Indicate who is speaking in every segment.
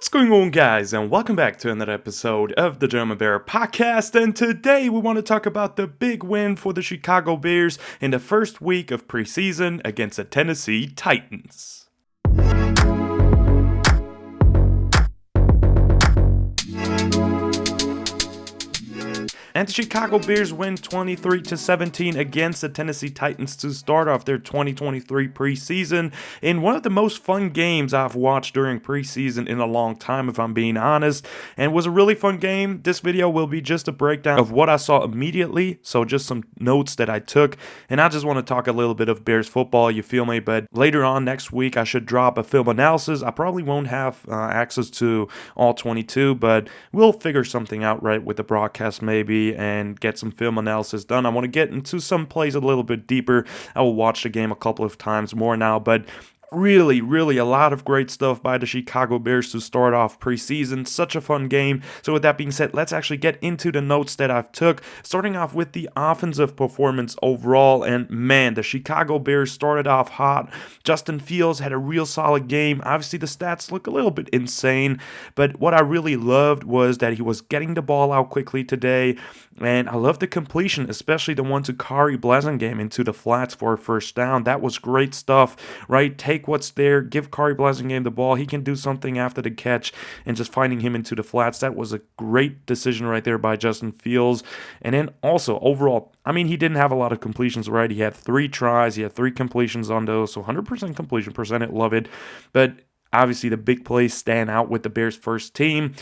Speaker 1: What's going on, guys, and welcome back to another episode of the German Bear Podcast. And today we want to talk about the big win for the Chicago Bears in the first week of preseason against the Tennessee Titans. And the Chicago Bears win 23-17 against the Tennessee Titans to start off their 2023 preseason in one of the most fun games I've watched during preseason in a long time, if I'm being honest. And it was a really fun game. This video will be just a breakdown of what I saw immediately, so just some notes that I took. And I just want to talk a little bit of Bears football, you feel me? But later on next week, I should drop a film analysis. I probably won't have access to all 22, but we'll figure something out, right, with the broadcast maybe, and get some film analysis done. I want to get into some plays a little bit deeper. I will watch the game a couple of times more now, but really a lot of great stuff by the Chicago Bears to start off preseason. Such a fun game. So with that being said, let's actually get into the notes that I've took, starting off with the offensive performance overall. And man, the Chicago Bears started off hot. Justin Fields had a real solid game. Obviously the stats look a little bit insane, but what I really loved was that he was getting the ball out quickly today. And I love the completion, especially the one to Kari Blasingame into the flats for a first down. That was great stuff, right? Take what's there, give Kari Blasingame the ball. He can do something after the catch, and just finding him into the flats. That was a great decision right there by Justin Fields. And then also overall, I mean, he didn't have a lot of completions, right? He had 3 tries, he had 3 completions on those, so 100% completion percentage, love it. But obviously, the big plays stand out with the Bears' first team.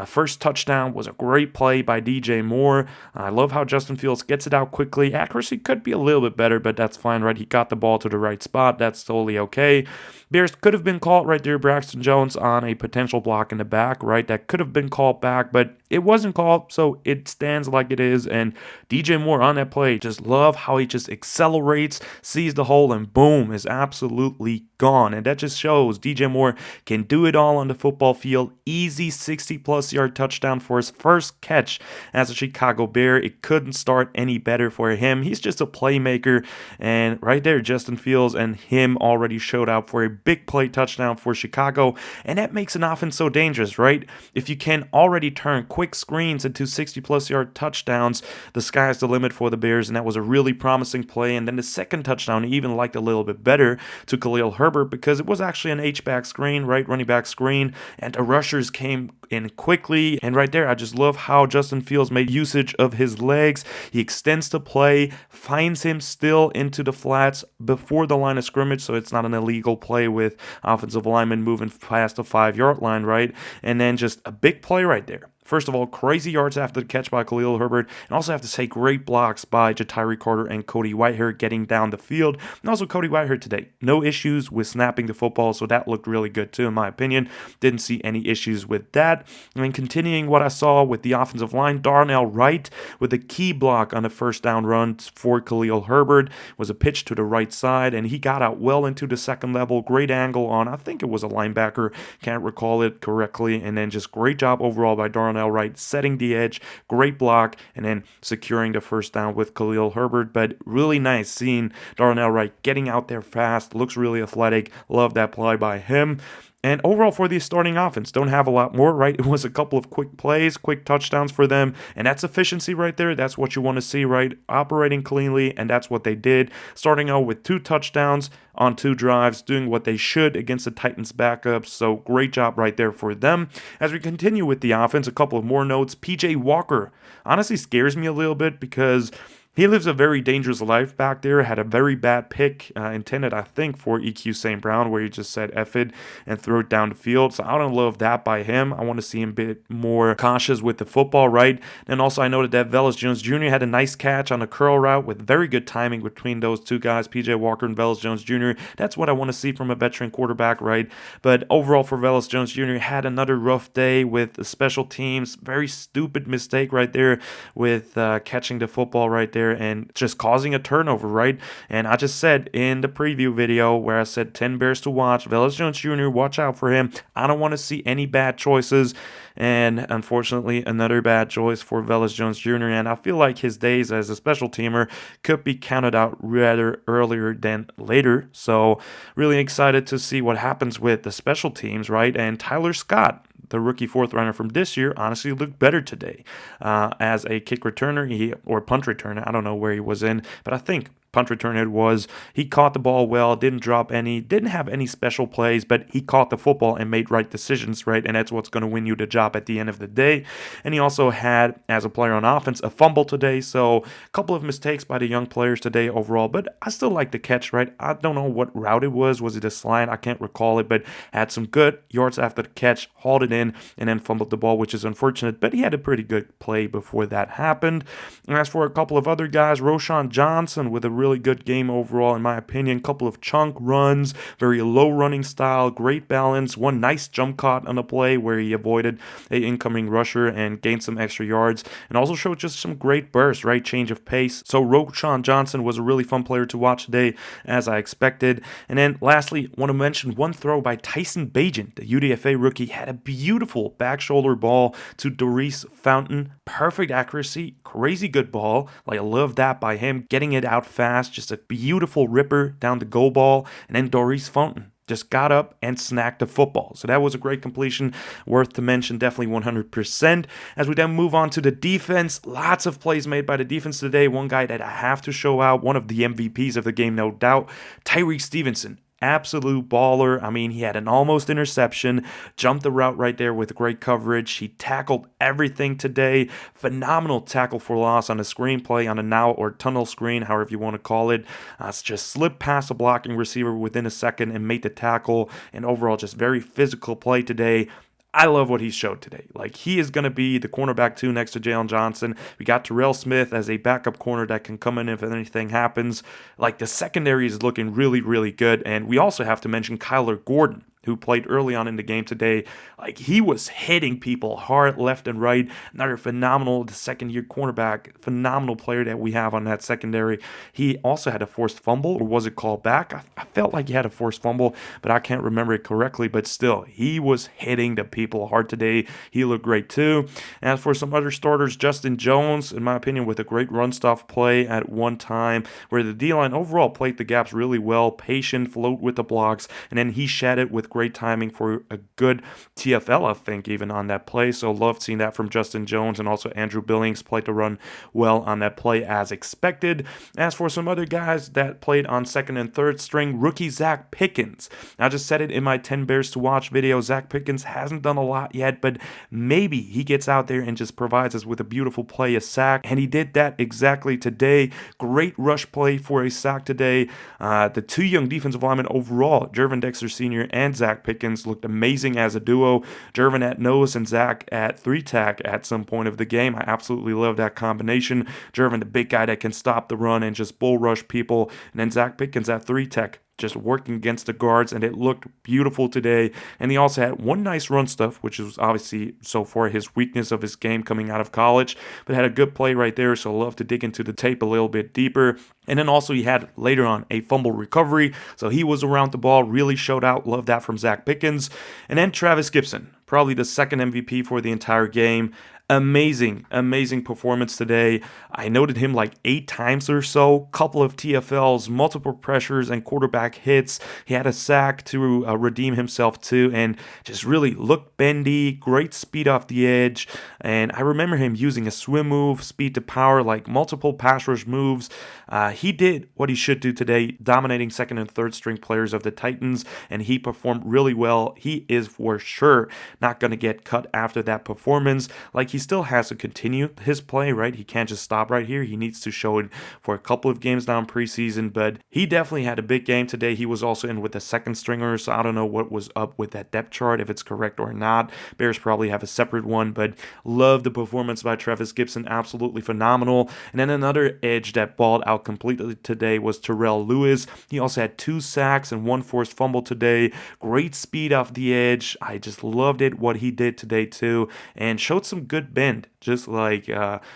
Speaker 1: First touchdown was a great play by DJ Moore. I love how Justin Fields gets it out quickly. Accuracy could be a little bit better, but that's fine, right? He got the ball to the right spot. That's totally okay. Bears could have been called right there, Braxton Jones, on a potential block in the back, right? That could have been called back, but it wasn't called, so it stands like it is. And DJ Moore on that play, just love how he just accelerates, sees the hole, and boom, is absolutely gone. And that just shows DJ Moore can do it all on the football field. Easy 60-plus yard touchdown for his first catch as a Chicago Bear. It couldn't start any better for him. He's just a playmaker. And right there, Justin Fields and him already showed out for a big play touchdown for Chicago. And that makes an offense so dangerous, right? If you can already turn quick screens into 60-plus yard touchdowns, the sky's the limit for the Bears. And that was a really promising play. And then the second touchdown, I even liked a little bit better, to Khalil Herbert, because it was actually an H-back screen, right, running back screen, and the rushers came in quickly. And right there, I just love how Justin Fields made usage of his legs. He extends the play, finds him still into the flats before the line of scrimmage, so it's not an illegal play with offensive linemen moving past the 5-yard line, right? And then just a big play right there. First of all, crazy yards after the catch by Khalil Herbert, and also have to say great blocks by Ja'Tyre Carter and Cody Whitehair getting down the field. And also Cody Whitehair today, no issues with snapping the football, so that looked really good too in my opinion. Didn't see any issues with that. And then continuing what I saw with the offensive line, Darnell Wright with a key block on the first down run for Khalil Herbert, was a pitch to the right side, and he got out well into the second level. Great angle on, I think it was a linebacker, can't recall it correctly. And then just great job overall by Darnell Wright, setting the edge, great block, and then securing the first down with Khalil Herbert. But really nice seeing Darnell Wright getting out there fast, looks really athletic. Love that play by him. And overall for the starting offense, don't have a lot more, right? It was a couple of quick plays, quick touchdowns for them, and that's efficiency right there. That's what you want to see, right? Operating cleanly, and that's what they did. Starting out with 2 touchdowns on 2 drives, doing what they should against the Titans backups, so great job right there for them. As we continue with the offense, a couple of more notes. PJ Walker honestly scares me a little bit because he lives a very dangerous life back there. Had a very bad pick intended, I think, for EQ St. Brown, where he just said F it and threw it down the field. So I don't love that by him. I want to see him a bit more cautious with the football, right? And also I noted that Velus Jones Jr. had a nice catch on a curl route with very good timing between those two guys, PJ Walker and Velus Jones Jr. That's what I want to see from a veteran quarterback, right? But overall for Velus Jones Jr. had another rough day with the special teams. Very stupid mistake right there with catching the football right there and just causing a turnover, right? And I just said in the preview video where I said 10 Bears to watch, Velus Jones Jr., watch out for him. I don't want to see any bad choices. And unfortunately, another bad choice for Velus Jones Jr. And I feel like his days as a special teamer could be counted out rather earlier than later. So really excited to see what happens with the special teams, right? And Tyler Scott, the rookie fourth rounder from this year, honestly looked better today as a kick returner or punt returner. I don't know where he was in, but I think punt return it was. He caught the ball well, didn't drop any, didn't have any special plays, but he caught the football and made right decisions, right? And that's what's going to win you the job at the end of the day. And he also had, as a player on offense, a fumble today. So a couple of mistakes by the young players today overall, but I still like the catch, right? I don't know what route it was. Was it a slant? I can't recall it, but had some good yards after the catch, hauled it in, and then fumbled the ball, which is unfortunate, but he had a pretty good play before that happened. And as for a couple of other guys, Roshan Johnson with a really good game overall, in my opinion. Couple of chunk runs, very low running style, great balance, one nice jump cut on a play where he avoided a incoming rusher and gained some extra yards, and also showed just some great burst, right? Change of pace. So Roshan Johnson was a really fun player to watch today, as I expected. And then lastly, want to mention one throw by Tyson Bagent, the UDFA rookie, had a beautiful back shoulder ball to Doris Fountain. Perfect accuracy, crazy good ball. Like, I love that by him, getting it out fast, just a beautiful ripper down the goal ball, and then Doris Fountain just got up and snacked the football. So that was a great completion, worth to mention, definitely 100%. As we then move on to the defense, lots of plays made by the defense today. One guy that I have to show out, one of the MVPs of the game, no doubt, Tyreek Stevenson. Absolute baller. I mean, he had an almost interception, jumped the route right there with great coverage. He tackled everything today. Phenomenal tackle for loss on a screen play, on a now or tunnel screen, however you want to call it. It's just slipped past a blocking receiver within a second and made the tackle. And overall, just very physical play today. I love what he showed today. Like, he is going to be the cornerback 2 next to Jalen Johnson. We got Terrell Smith as a backup corner that can come in if anything happens. Like, the secondary is looking really, really good. And we also have to mention Kyler Gordon, who played early on in the game today. Like, he was hitting people hard left and right. Another phenomenal second-year cornerback, phenomenal player that we have on that secondary. He also had a forced fumble, or was it called back? I felt like he had a forced fumble, but I can't remember it correctly. But still, he was hitting the people hard today. He looked great too. As for some other starters, Justin Jones, in my opinion, with a great run stuff play at one time, where the D-line overall played the gaps really well, patient, float with the blocks, and then he shed it with great timing for a good TFL, I think, even on that play. So loved seeing that from Justin Jones, and also Andrew Billings played the run well on that play as expected. As for some other guys that played on second and third string, rookie Zach Pickens. I just said it in my 10 Bears to Watch video. Zach Pickens hasn't done a lot yet, but maybe he gets out there and just provides us with a beautiful play, a sack, and he did that exactly today. Great rush play for a sack today. The two young defensive linemen overall, Jervin Dexter Sr. and Zach Pickens, looked amazing as a duo. Jervin at nose and Zach at 3-tack at some point of the game. I absolutely love that combination. Jervin, the big guy that can stop the run and just bull rush people, and then Zach Pickens at 3-tack, just working against the guards, and it looked beautiful today. And he also had one nice run stuff, which is obviously so far his weakness of his game coming out of college, but had a good play right there, so I'll love to dig into the tape a little bit deeper. And then also he had later on a fumble recovery, so he was around the ball, really showed out. Love that from Zach Pickens. And then Travis Gibson, probably the second MVP for the entire game. Amazing performance today. I noted him like 8 times or so, couple of TFLs, multiple pressures and quarterback hits. He had a sack to redeem himself too, and just really looked bendy, great speed off the edge. And I remember him using a swim move, speed to power, like multiple pass rush moves. He did what he should do today, dominating second and third string players of the Titans, and he performed really well. He is for sure not going to get cut after that performance. Like, he still has to continue his play, right? He can't just stop right here. He needs to show it for a couple of games now in preseason, but he definitely had a big game today. He was also in with the second stringer, so I don't know what was up with that depth chart, if it's correct or not. Bears probably have a separate one, but love the performance by Travis Gibson. Absolutely phenomenal. And then another edge that balled out completely today was Terrell Lewis. He also had 2 sacks and 1 forced fumble today. Great speed off the edge. I just loved it, what he did today too, and showed some good bend, just like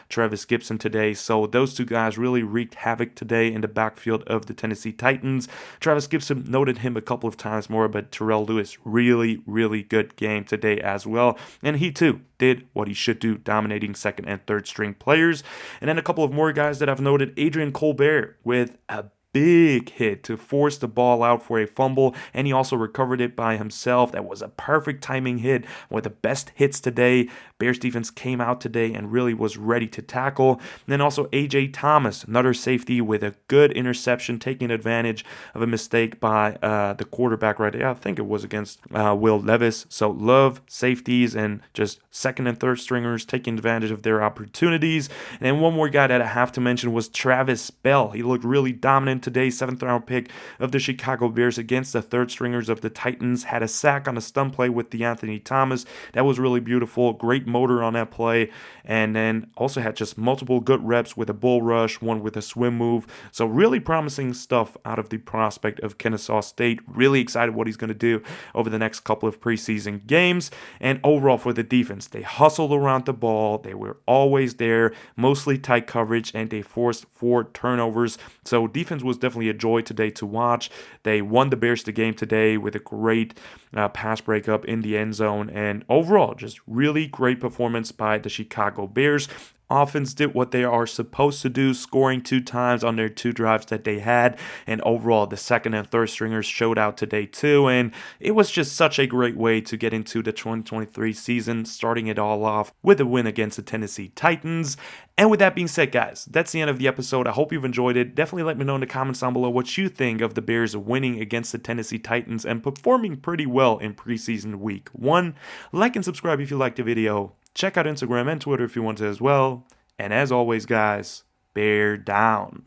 Speaker 1: Travis Gibson today. So those two guys really wreaked havoc today in the backfield of the Tennessee Titans. Travis Gibson noted him a couple of times more, but Terrell Lewis, really good game today as well. And he too did what he should do, dominating second and third string players. And then a couple of more guys that I've noted, Adrian Colbert with a big hit to force the ball out for a fumble, and he also recovered it by himself. That was a perfect timing hit, one of the best hits today. Bears defense came out today and really was ready to tackle. And then also A.J. Thomas, another safety with a good interception, taking advantage of a mistake by the quarterback right there. I think it was against Will Levis. So love safeties and just second and third stringers taking advantage of their opportunities. And then one more guy that I have to mention was Travis Bell. He looked really dominant today, 7th round pick of the Chicago Bears against the third stringers of the Titans. Had a sack on a stun play with Anthony Thomas. That was really beautiful. Great motor on that play. And then also had just multiple good reps with a bull rush, one with a swim move. So really promising stuff out of the prospect of Kennesaw State. Really excited what he's going to do over the next couple of preseason games. And overall for the defense, they hustled around the ball. They were always there, mostly tight coverage, and they forced 4 turnovers. So defense was definitely a joy today to watch. They won the Bears the game today with a great pass breakup in the end zone. And overall, just really great performance by the Chicago Bears. Offense did what they are supposed to do, scoring 2 times on their 2 drives that they had. And overall, the second and third stringers showed out today too. And it was just such a great way to get into the 2023 season, starting it all off with a win against the Tennessee Titans. And with that being said, guys, that's the end of the episode. I hope you've enjoyed it. Definitely let me know in the comments down below what you think of the Bears winning against the Tennessee Titans and performing pretty well in preseason week 1. Like and subscribe if you liked the video. Check out Instagram and Twitter if you want to as well. And as always, guys, bear down.